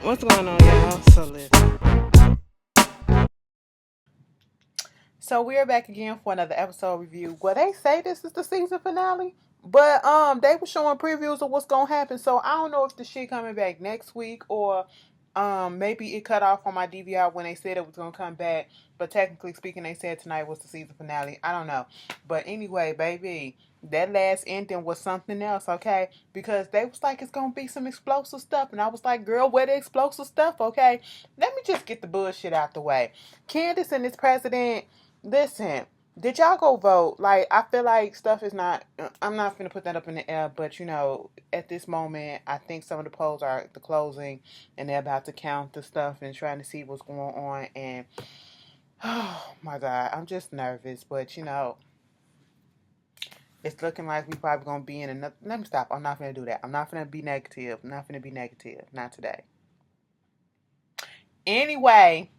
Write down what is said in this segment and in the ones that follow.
What's going on, y'all? So listen. So we're back again for another episode review. Well, they say this is the season finale, but they were showing previews of what's gonna happen. So I don't know if the shit coming back next week or maybe it cut off on my DVR when they said it was gonna come back. But technically speaking, they said tonight was the season finale. I don't know, but anyway, baby. That last ending was something else, okay? Because they was like, it's gonna be some explosive stuff. And I was like, girl, where the explosive stuff, okay? Let me just get the bullshit out the way. Candace and this president, listen, did y'all go vote? Like, I feel like stuff is not, I'm not going to put that up in the air, but at this moment, I think some of the polls are at the closing and they're about to count the stuff and trying to see what's going on. And, oh my God, I'm just nervous, but it's looking like we probably going to be in another, let me stop. I'm not going to do that. I'm not going to be negative. I'm not going to be negative. Not today. Anyway,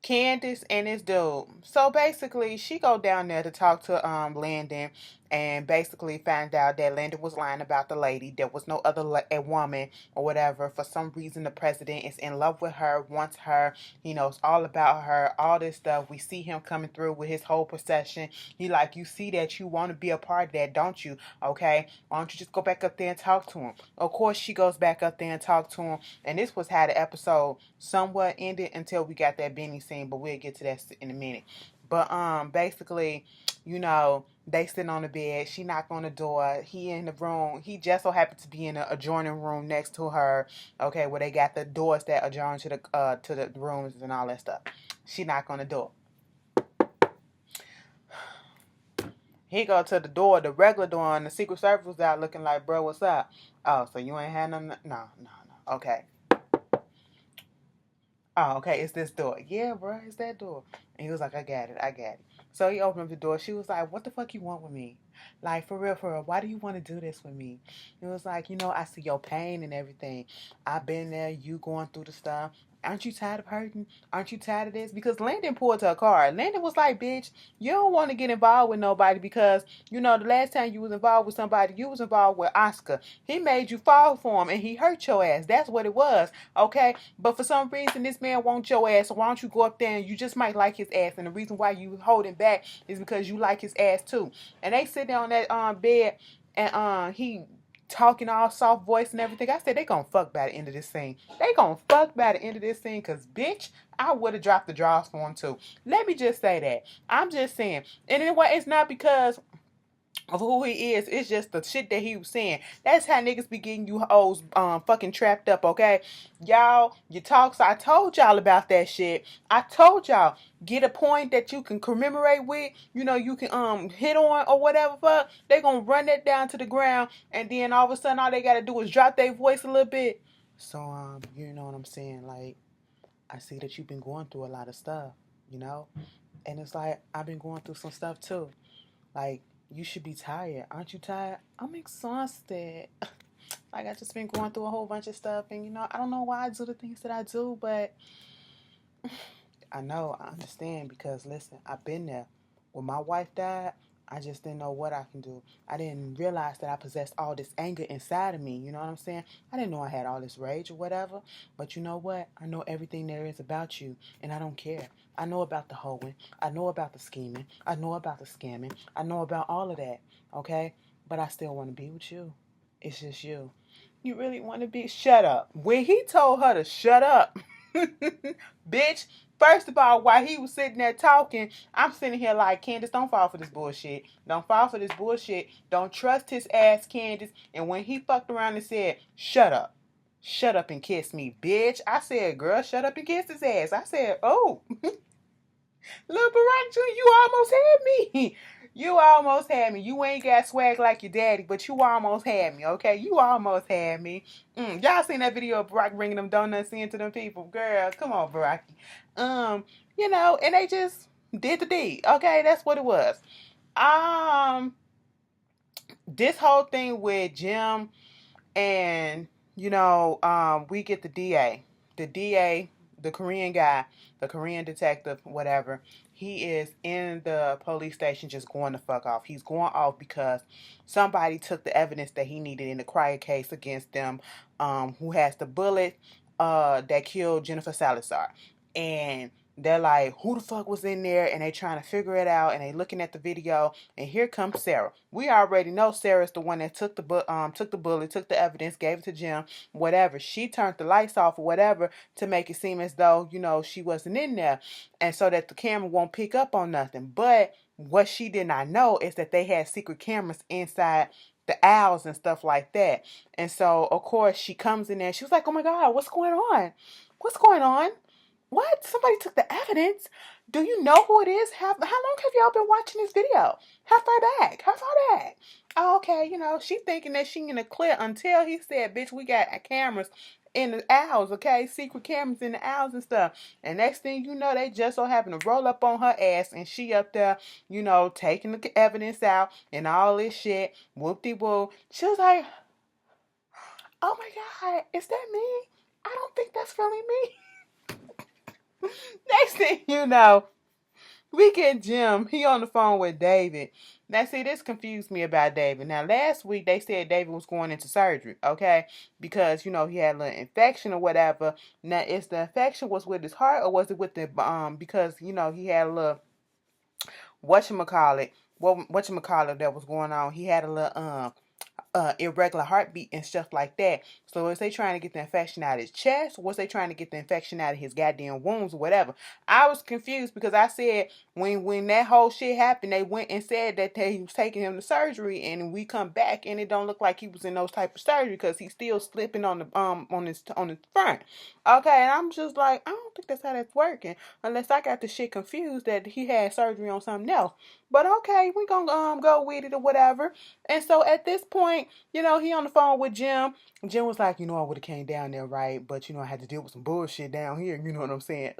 Candace and this dude. So basically, she go down there to talk to Landon, and basically find out that Landon was lying about the lady. There was no other a woman or whatever. For some reason, the president is in love with her, wants her. He knows all about her, all this stuff. We see him coming through with his whole procession. He like, you see that you want to be a part of that, don't you? Okay, why don't you just go back up there and talk to him? Of course, she goes back up there and talk to him, and this was how the episode somewhat ended until we got that Benny scene, but we'll get to that in a minute. But basically, they sitting on the bed. She knocked on the door. He in the room. He just so happened to be in an adjoining room next to her. Okay, where they got the doors that adjoin to the rooms and all that stuff. She knocked on the door. He go to the door, the regular door, and the Secret Service was out looking like, bro, what's up? Oh, so you ain't had nothing? No, no, no. Okay. Oh, okay, it's this door. Yeah, bro, it's that door. And he was like, I got it, I got it. So he opened up the door. She was like, what the fuck you want with me? Like, for real, why do you want to do this with me? He was like, I see your pain and everything. I've been there, you going through the stuff. Aren't you tired of hurting? Aren't you tired of this? Because Landon pulled to a car. Landon was like, bitch, you don't want to get involved with nobody because, the last time you was involved with somebody, you was involved with Oscar. He made you fall for him and he hurt your ass. That's what it was, okay? But for some reason, this man wants your ass, so why don't you go up there and you just might like his ass. And the reason why you holding back is because you like his ass too. And they sit down on that bed and he talking all soft voice and everything. I said they gonna fuck by the end of this scene. They gonna fuck by the end of this scene because bitch, I would have dropped the draws for him too. Let me just say that. I'm just saying. And anyway, it's not because of who he is. It's just the shit that he was saying. That's how niggas be getting you hoes fucking trapped up, okay? Y'all, you talk, so I told y'all about that shit. I told y'all, get a point that you can commemorate with, you can hit on or whatever fuck. They gonna run that down to the ground and then all of a sudden all they gotta do is drop their voice a little bit. So you know what I'm saying? Like, I see that you've been going through a lot of stuff, you know? And it's like I've been going through some stuff too. Like, you should be tired. Aren't you tired? I'm exhausted. Like, I just been going through a whole bunch of stuff. And, I don't know why I do the things that I do, but I know, I understand because, listen, I've been there. When my wife died, I just didn't know what I can do. I didn't realize that I possessed all this anger inside of me. You know what I'm saying? I didn't know I had all this rage or whatever. But you know what? I know everything there is about you, and I don't care. I know about the hoeing. I know about the scheming. I know about the scamming. I know about all of that, okay? But I still want to be with you. It's just you. You really want to be? Shut up. When he told her to shut up, bitch, first of all, while he was sitting there talking, I'm sitting here like, Candace, don't fall for this bullshit. Don't fall for this bullshit. Don't trust his ass, Candace. And when he fucked around and said, shut up. Shut up and kiss me, bitch. I said, girl, shut up and kiss his ass. I said, oh, little Barack Jr., you almost had me. You almost had me. You ain't got swag like your daddy, but you almost had me, okay? You almost had me. Y'all seen that video of Barack bringing them donuts in to them people? Girl, come on, Barack. And they just did the deed, okay? That's what it was. Um, this whole thing with Jim and, we get the DA. The DA the Korean guy, the Korean detective, whatever, he is in the police station just going to fuck off. He's going off because somebody took the evidence that he needed in the Cryer case against them, who has the bullet that killed Jennifer Salazar. And they're like, who the fuck was in there? And they trying to figure it out. And they looking at the video. And here comes Sarah. We already know Sarah's the one that took the bullet, took the evidence, gave it to Jim, whatever. She turned the lights off or whatever to make it seem as though, she wasn't in there. And so that the camera won't pick up on nothing. But what she did not know is that they had secret cameras inside the owls and stuff like that. And so, of course, she comes in there. She was like, oh my God, what's going on? What's going on? What? Somebody took the evidence? Do you know who it is? How long have y'all been watching this video? How far back? How far back? Oh, okay, she thinking that she in the clear until he said, bitch, we got cameras in the owls, okay? Secret cameras in the owls and stuff. And next thing you know, they just so happen to roll up on her ass and she up there, taking the evidence out and all this shit. Whoop-de-whoop. She was like, oh my God, is that me? I don't think that's really me. Next thing you know, we get Jim. He on the phone with David. Now, see, this confused me about David. Now, last week, they said David was going into surgery, okay? Because, he had a little infection or whatever. Now, is the infection was with his heart or was it with the, because, he had a little, whatchamacallit that was going on. He had a little, irregular heartbeat and stuff like that. So was they trying to get the infection out of his chest? Or was they trying to get the infection out of his goddamn wounds or whatever? I was confused because I said when that whole shit happened, they went and said that he was taking him to surgery, and we come back and it don't look like he was in those type of surgery because he's still slipping on the on his front. Okay, and I'm just like, I don't think that's how that's working unless I got the shit confused that he had surgery on something else. But okay, we gonna go with it or whatever. And so at this point, he on the phone with Jim. Jim was like, I would have came down there, right? But, I had to deal with some bullshit down here. You know what I'm saying?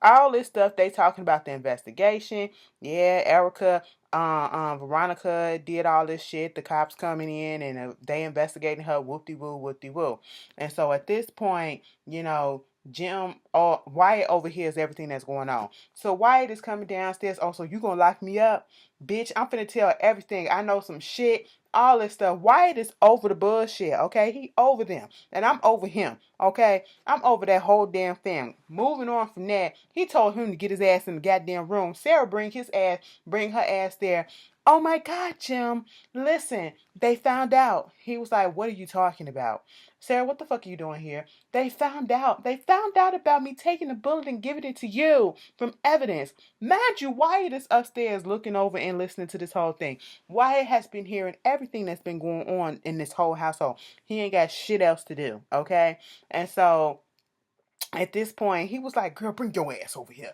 All this stuff, they talking about the investigation. Yeah, Erica, Veronica did all this shit. The cops coming in and they investigating her. Whoop-de-woo, whoop-de-woo. And so at this point, Jim, Wyatt overhears everything that's going on. So Wyatt is coming downstairs. Oh, so you gonna lock me up? Bitch, I'm finna tell everything. I know some shit. All this stuff. Wyatt is over the bullshit, okay? He over them. And I'm over him, okay? I'm over that whole damn thing. Moving on from that, he told him to get his ass in the goddamn room. Sarah bring her ass there. Oh my God, Jim. Listen, they found out. He was like, what are you talking about? Sarah, what the fuck are you doing here? They found out. They found out about me taking the bullet and giving it to you from evidence. Mind you, Wyatt is upstairs looking over and listening to this whole thing. Wyatt has been hearing everything that's been going on in this whole household. He ain't got shit else to do, okay? And so at this point, he was like, girl, bring your ass over here.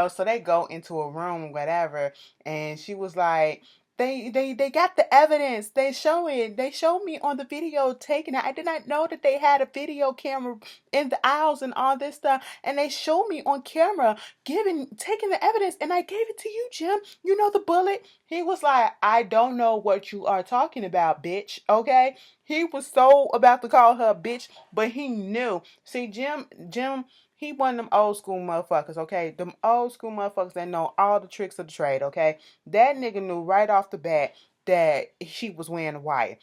So they go into a room, whatever, and she was like, they got the evidence. They show it. They showed me on the video taking it. I did not know that they had a video camera in the aisles and all this stuff. And they showed me on camera taking the evidence, and I gave it to you, Jim. The bullet. He was like, I don't know what you are talking about, bitch. Okay? He was so about to call her a bitch, but he knew. See, Jim, he one of them old school motherfuckers, okay? Them old school motherfuckers that know all the tricks of the trade, okay? That nigga knew right off the bat that she was wearing a wire.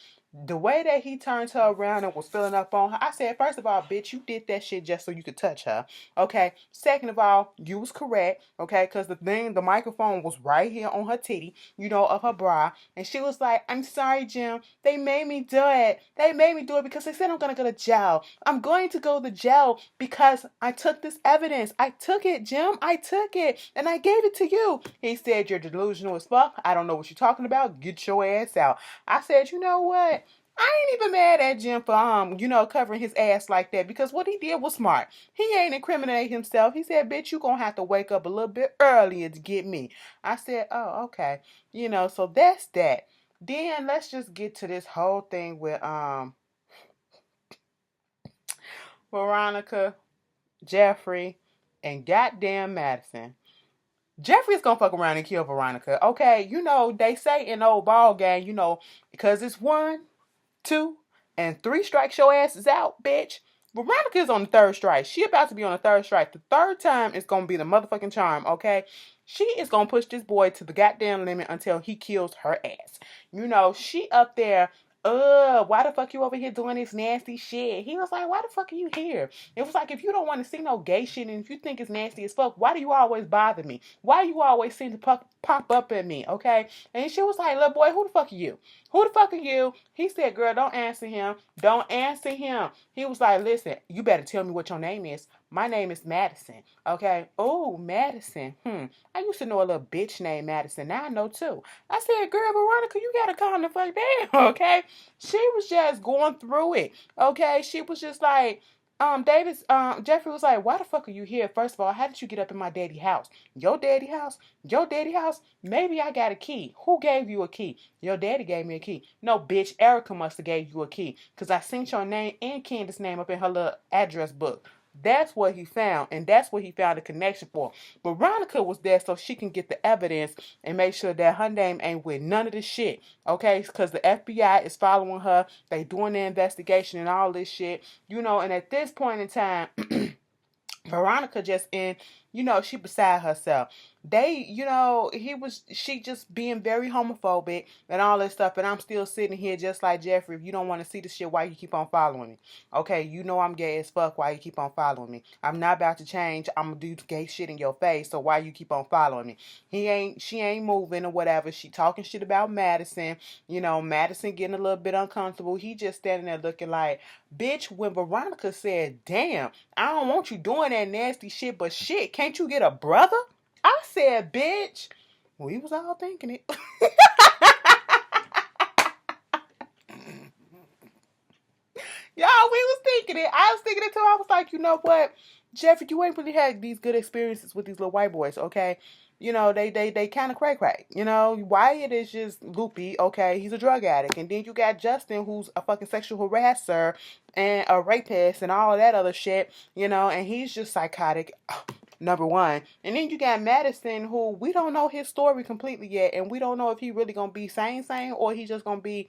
The way that he turned her around and was filling up on her, I said, first of all, bitch, you did that shit just so you could touch her, okay? Second of all, you was correct, okay? Because the microphone was right here on her titty, of her bra. And she was like, I'm sorry, Jim. They made me do it. They made me do it because they said I'm going to go to jail. I'm going to go to jail because I took this evidence. I took it, Jim. I took it. And I gave it to you. He said, you're delusional as fuck. I don't know what you're talking about. Get your ass out. I said, you know what? I ain't even mad at Jim for, covering his ass like that because what he did was smart. He ain't incriminate himself. He said, bitch, you gonna have to wake up a little bit earlier to get me. I said, oh, okay. So that's that. Then let's just get to this whole thing with Veronica, Jeffrey, and goddamn Madison. Jeffrey's gonna fuck around and kill Veronica. Okay, they say in old ball game, because it's 1, 2, and 3 strikes your ass is out, bitch. Veronica is on the third strike. She about to be on the third strike. The third time is going to be the motherfucking charm, okay? She is going to push this boy to the goddamn limit until he kills her ass. You know, she up there, why the fuck you over here doing this nasty shit? He was like, why the fuck are you here? It was like, if you don't want to see no gay shit and if you think it's nasty as fuck, why do you always bother me? Why you always seem to pop up at me, okay? And she was like, little boy, who the fuck are you? Who the fuck are you? He said, girl, don't answer him. Don't answer him. He was like, listen, you better tell me what your name is. My name is Madison, okay? Oh, Madison. I used to know a little bitch named Madison. Now I know too. I said, girl, Veronica, you gotta calm the fuck down, okay? She was just going through it, okay? She was just like, Jeffrey was like, why the fuck are you here? First of all, how did you get up in my daddy house? Your daddy house? Your daddy house? Maybe I got a key. Who gave you a key? Your daddy gave me a key. No, bitch, Erica must have gave you a key. Because I seen your name and Candace's name up in her little address book. That's what he found, and that's what he found the connection for. But Veronica was there so she can get the evidence and make sure that her name ain't with none of this shit, okay? Because the FBI is following her. They doing the investigation and all this shit, you know, and at this point in time, Veronica just she beside herself. She just being very homophobic and all this stuff. And I'm still sitting here just like Jeffrey. If you don't want to see the shit, why you keep on following me? Okay, you know I'm gay as fuck. Why you keep on following me? I'm not about to change. I'm gonna do gay shit in your face. So why you keep on following me? She ain't moving or whatever. She talking shit about Madison. You know, Madison getting a little bit uncomfortable. He just standing there looking like, bitch, when Veronica said, damn, I don't want you doing that nasty shit, but shit, can't you get a brother? I said, bitch. We was all thinking it. Y'all, we was thinking it. I was thinking it too. I was like, you know what? Jeffrey, you ain't really had these good experiences with these little white boys, okay? You know, they kind of cray-cray. You know, Wyatt is just loopy, okay? He's a drug addict. And then you got Justin, who's a fucking sexual harasser and a rapist and all of that other shit, you know, and he's just psychotic. Number one. And then you got Madison, who we don't know his story completely yet, and we don't know if he really gonna be sane or he just gonna be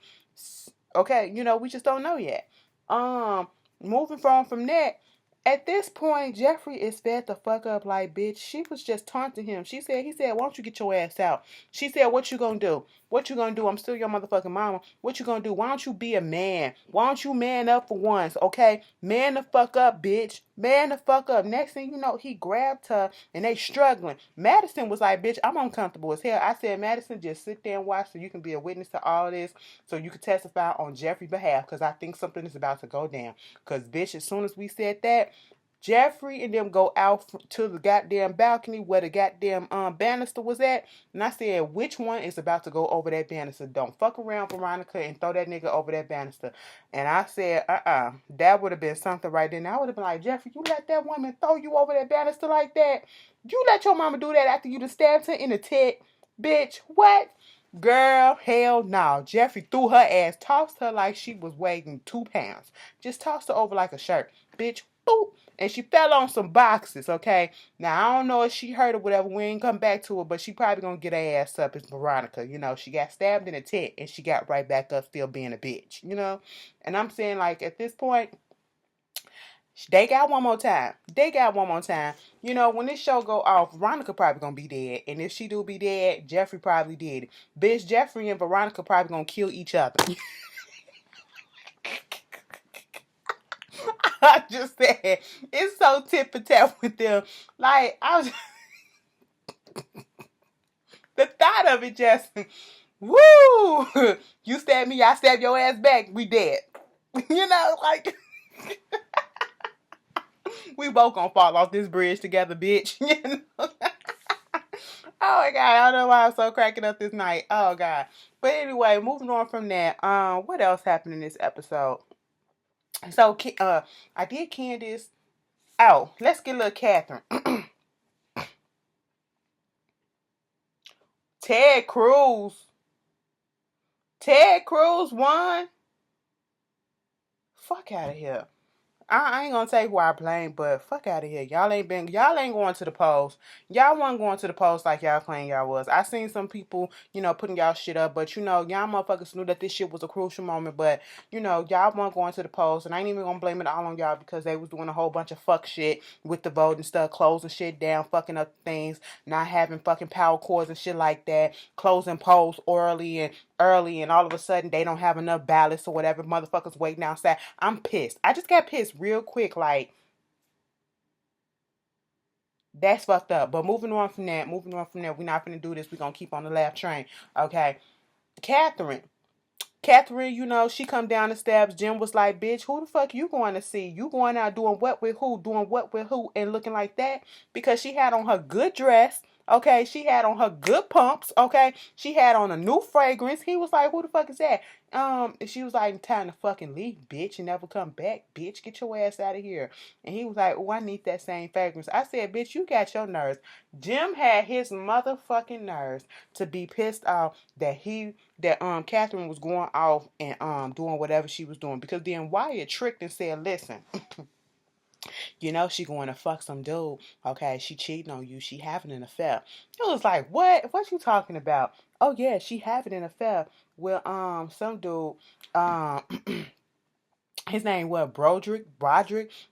okay, you know, we just don't know yet. Moving from that, at this point, Jeffrey is fed the fuck up like, bitch, she was just taunting him. He said, why don't you get your ass out? She said, what you gonna do? What you gonna do? I'm still your motherfucking mama. What you gonna do? Why don't you be a man? Why don't you man up for once, okay? Man the fuck up, bitch. Man the fuck up. Next thing you know, he grabbed her and they struggling. Madison was like, bitch, I'm uncomfortable as hell. I said, Madison, just sit there and watch so you can be a witness to all this, so you can testify on Jeffrey's behalf, because I think something is about to go down. Because, bitch, as soon as we said that, Jeffrey and them go out to the goddamn balcony where the goddamn banister was at. And I said, which one is about to go over that banister? Don't fuck around, Veronica, and throw that nigga over that banister. And I said, that would have been something right then. I would have been like, Jeffrey, you let that woman throw you over that banister like that? You let your mama do that after you just stabbed her in the tit? Bitch, what? Girl, hell no. Jeffrey threw her ass, tossed her like she was weighing 2 pounds. Just tossed her over like a shirt. Bitch, boop. And she fell on some boxes, okay? Now, I don't know if she hurt or whatever. We ain't come back to her, but she probably gonna get her ass up. It's Veronica, you know. She got stabbed in the tit, and she got right back up still being a bitch, you know? And I'm saying, like, at this point, they got one more time. You know, when this show go off, Veronica probably gonna be dead. And if she do be dead, Jeffrey probably did it. Bitch, Jeffrey and Veronica probably gonna kill each other. I just said, it's so tit for tat with them. Like, the thought of it just, woo! You stab me, I stab your ass back, we dead. You know, like, we both gonna fall off this bridge together, bitch. You know? Oh my God, I don't know why I'm so cracking up this night. Oh God. But anyway, moving on from that, what else happened in this episode? So, I did Candace. Oh, let's get a little Katherine. Ted Cruz won. Fuck out of here. I ain't gonna say who I blame, but fuck out of here. Y'all ain't going to the polls. Y'all wasn't going to the polls like y'all claim y'all was. I seen some people, putting y'all shit up, but y'all motherfuckers knew that this shit was a crucial moment, but y'all weren't going to the polls, and I ain't even gonna blame it all on y'all because they was doing a whole bunch of fuck shit with the vote and stuff, closing shit down, fucking up things, not having fucking power cords and shit like that, closing polls early and all of a sudden they don't have enough ballots or whatever, motherfuckers waiting outside. I'm pissed. I just got pissed real quick, like, that's fucked up. But moving on from that, we're not gonna do this. We're gonna keep on the laugh train. Okay. Katherine. Katherine, she come down the steps. Jim was like, bitch, who the fuck you going to see? You going out doing what with who, and looking like that? Because she had on her good dress, okay? She had on her good pumps, okay? She had on a new fragrance. He was like, who the fuck is that? And she was like, time to fucking leave, bitch, and never come back, bitch. Get your ass out of here. And he was like, oh, I need that same fragrance. I said, bitch, you got your nerves. Jim had his motherfucking nerves to be pissed off that Katherine was going off and doing whatever she was doing, because then Wyatt tricked and said, listen, she going to fuck some dude, okay? She cheating on you, she having an affair. It was like, what you talking about? Oh yeah, she having an affair with some dude, um his name was Broderick,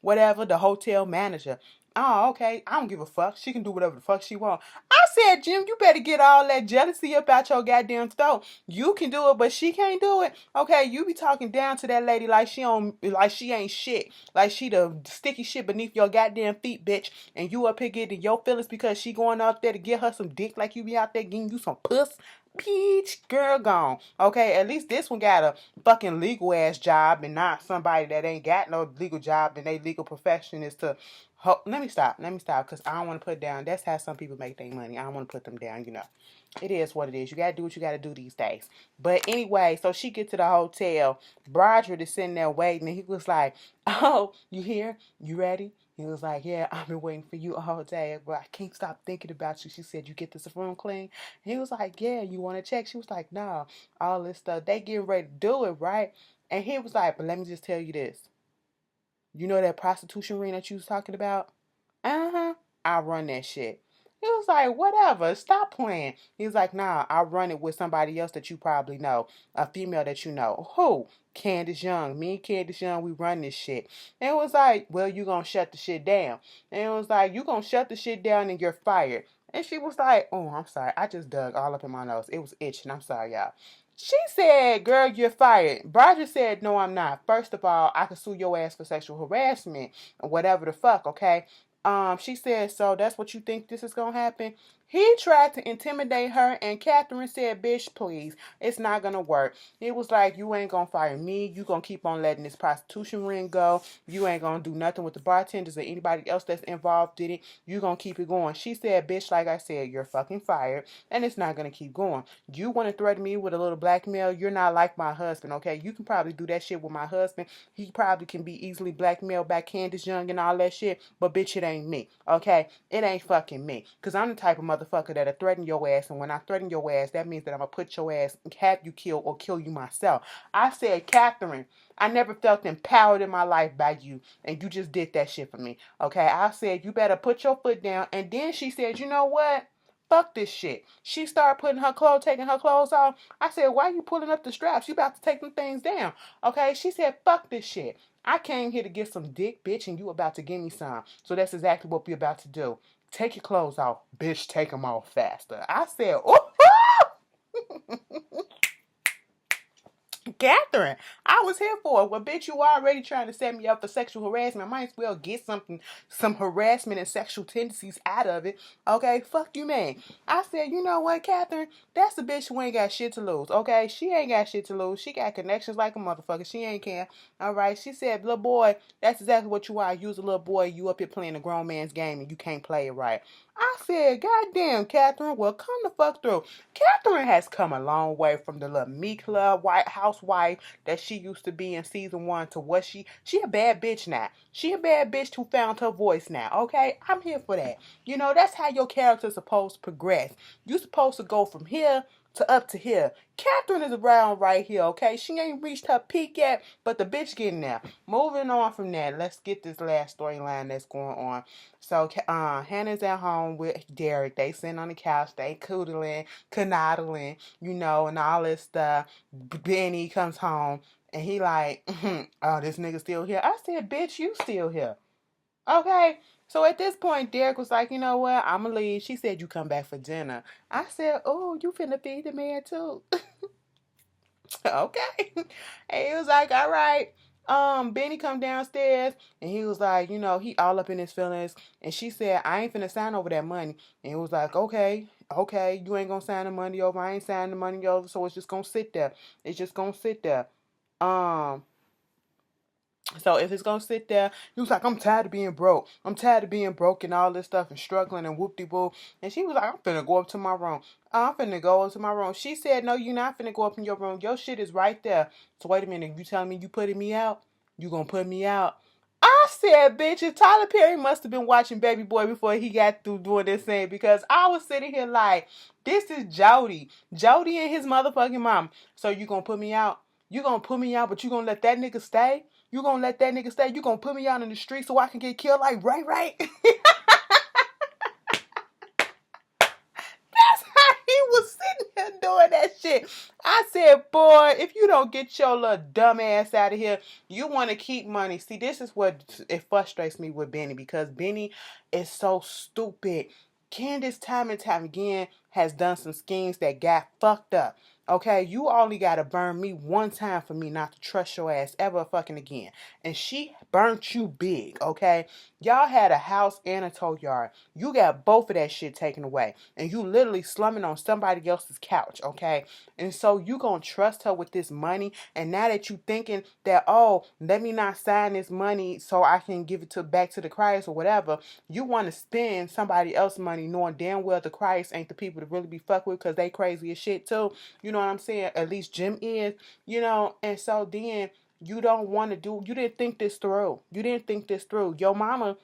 whatever, the hotel manager. Oh, okay. I don't give a fuck. She can do whatever the fuck she want. I said, Jim, you better get all that jealousy up out your goddamn throat. You can do it, but she can't do it. Okay, you be talking down to that lady like she ain't shit. Like she the sticky shit beneath your goddamn feet, bitch. And you up here getting your feelings because she going out there to get her some dick, like you be out there getting you some puss. Peach girl gone. Okay, at least this one got a fucking legal ass job and not somebody that ain't got no legal job and they legal profession is to let me stop because I don't want to put down. That's how some people make their money. I don't want to put them down. It is what it is. You gotta do what you gotta do these days. But anyway, so she get to the hotel. Broderick is sitting there waiting, and he was like, oh, you here? You ready? He was like, yeah, I've been waiting for you all day, but I can't stop thinking about you. She said, you get this room clean? And he was like, yeah, you want to check? She was like, no, all this stuff. They getting ready to do it, right? And he was like, but let me just tell you this. You know that prostitution ring that you was talking about? Uh-huh. I run that shit. He was like, whatever, stop playing. He was like, nah, I run it with somebody else that you probably know. A female that you know. Who? Candace Young. Me and Candace Young, we run this shit. And it was like, well, you gonna shut the shit down. And it was like, you gonna shut the shit down and you're fired. And she was like, oh, I'm sorry. I just dug all up in my nose. It was itching. I'm sorry, y'all. She said, girl, you're fired. Broderick said, no, I'm not. First of all, I could sue your ass for sexual harassment or whatever the fuck, okay? She said, so that's what you think this is going to happen? He tried to intimidate her, and Katherine said, bitch, please, it's not going to work. It was like, you ain't going to fire me. You going to keep on letting this prostitution ring go. You ain't going to do nothing with the bartenders or anybody else that's involved in it. You going to keep it going. She said, bitch, like I said, you're fucking fired, and it's not going to keep going. You want to threaten me with a little blackmail? You're not like my husband, okay? You can probably do that shit with my husband. He probably can be easily blackmailed by Candace Young and all that shit, but bitch, it ain't me, okay? It ain't fucking me, because I'm the type of motherfucker that'll threaten your ass, and when I threaten your ass, that means that I'm gonna put your ass, have you killed, or kill you myself. I said, Katherine, I never felt empowered in my life by you, and you just did that shit for me, okay? I said, you better put your foot down, and then she said, you know what? Fuck this shit. She started taking her clothes off. I said, why you pulling up the straps? You about to take them things down, okay? She said, fuck this shit. I came here to get some dick, bitch, and you about to give me some. So that's exactly what we about to do. Take your clothes off. Bitch, take them off faster. I said, oh, Katherine, I was here for it. Well, bitch, you already trying to set me up for sexual harassment. I might as well get some harassment and sexual tendencies out of it. Okay, fuck you, man. I said, you know what, Katherine? That's the bitch who ain't got shit to lose. Okay, she ain't got shit to lose. She got connections like a motherfucker. She ain't care. All right, she said, little boy, that's exactly what you are. You's a little boy. You up here playing a grown man's game and you can't play it right. I said, goddamn, Katherine, well, come the fuck through. Katherine has come a long way from the little meek little white housewife that she used to be in season 1 to what she a bad bitch now. She a bad bitch who found her voice now, okay? I'm here for that. That's how your character's supposed to progress. You're supposed to go from here to up to here. Katherine is around right here, okay? She ain't reached her peak yet, but the bitch getting there. Moving on from that, let's get this last storyline that's going on. So, Hannah's at home with Derek. They sitting on the couch, they coodling, canoodling, and all this stuff. Benny comes home, and he like, oh, this nigga still here. I said, bitch, you still here. Okay. So at this point, Derek was like, you know what? I'm going to leave. She said, you come back for dinner. I said, oh, you finna feed the man too. Okay. And he was like, all right. Benny come downstairs and he was like, he all up in his feelings. And she said, I ain't finna sign over that money. And he was like, okay, you ain't gonna sign the money over. I ain't signing the money over. So it's just gonna sit there. It's just gonna sit there. So if it's gonna sit there, he was like, I'm tired of being broke. I'm tired of being broke and all this stuff and struggling and whoop-de-boo. And she was like, I'm finna go up to my room. I'm finna go up to my room. She said, no, you're not finna go up in your room. Your shit is right there. So wait a minute, you telling me you putting me out? You gonna put me out? I said, bitch, if Tyler Perry must have been watching Baby Boy before he got through doing this thing, because I was sitting here like, this is Jody. Jody and his motherfucking mom. So you gonna put me out? You gonna put me out, but you gonna let that nigga stay? You gonna let that nigga stay? You gonna put me out in the street so I can get killed like right? That's how he was sitting here doing that shit. I said, boy, if you don't get your little dumb ass out of here, you want to keep money. See, this is what it frustrates me with Benny, because Benny is so stupid. Candace, time and time again, has done some schemes that got fucked up. Okay, you only gotta burn me one time for me not to trust your ass ever fucking again. And she burnt you big, okay? Y'all had a house and a tow yard. You got both of that shit taken away. And you literally slumming on somebody else's couch, okay? And so you gonna trust her with this money. And now that you thinking that, oh, let me not sign this money so I can give it back to the Christ or whatever, you want to spend somebody else's money knowing damn well the Christ ain't the people to really be fucked with, because they crazy as shit too. You know what I'm saying? At least Jim is, and so then you don't want to you didn't think this through. You didn't think this through. Your mama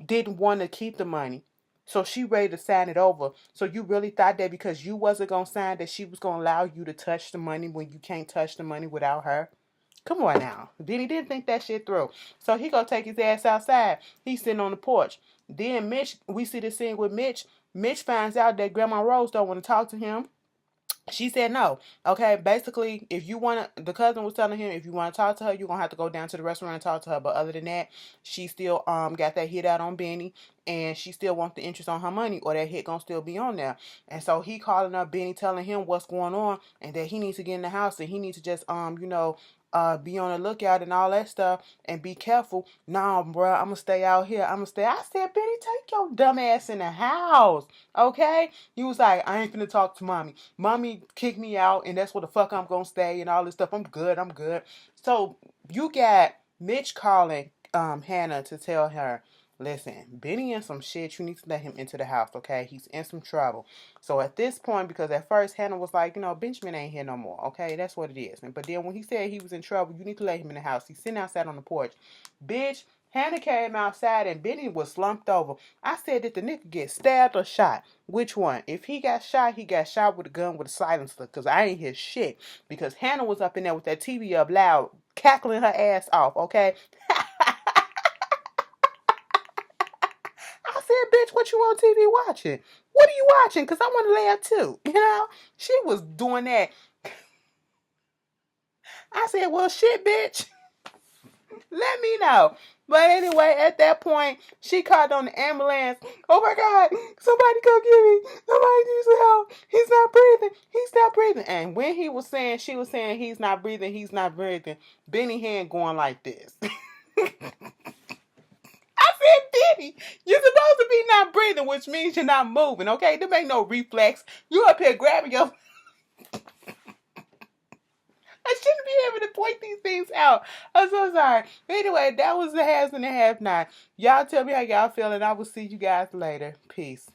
didn't want to keep the money, so she ready to sign it over. So you really thought that because you wasn't going to sign that she was going to allow you to touch the money when you can't touch the money without her? Come on now. Then he didn't think that shit through. So he gonna take his ass outside. He's sitting on the porch. Then Mitch, we see the scene with Mitch. Mitch finds out that Grandma Rose don't want to talk to him. She said no. Okay, basically, if you want to, the cousin was telling him, if you want to talk to her, you're going to have to go down to the restaurant and talk to her. But other than that, she still got that hit out on Benny, and she still wants the interest on her money, or that hit going to still be on there. And so he calling up Benny, telling him what's going on, and that he needs to get in the house, and he needs to just, be on the lookout and all that stuff, and be careful. Nah, bro, I'm gonna stay out here. I'm gonna stay. I said, Benny, take your dumb ass in the house, okay? He was like, I ain't finna talk to mommy. Mommy kicked me out, and that's where the fuck I'm gonna stay and all this stuff. I'm good. So you got Mitch calling Hannah to tell her, listen, Benny in some shit. You need to let him into the house, okay? He's in some trouble. So at this point, because at first Hannah was like, Benjamin ain't here no more, okay? That's what it is. But then when he said he was in trouble, you need to let him in the house. He's sitting outside on the porch. Bitch, Hannah came outside and Benny was slumped over. I said, did the nigga get stabbed or shot? Which one? If he got shot with a gun with a silencer, because I ain't hear shit. Because Hannah was up in there with that TV up loud, cackling her ass off, okay? I said, bitch, what you on TV watching? What are you watching? Because I want to laugh too. She was doing that. I said, well, shit, bitch. Let me know. But anyway, at that point, she called on the ambulance. Oh my God, somebody come get me. Somebody needs some help. He's not breathing. He's not breathing. And when she was saying he's not breathing, Benny hand going like this. I said, Benny, you're supposed to be not breathing, which means you're not moving, okay? There ain't no reflex. You up here grabbing your... I shouldn't be able to point these things out. I'm so sorry. Anyway, that was the Has and the Have Not. Y'all tell me how y'all feel, and I will see you guys later. Peace.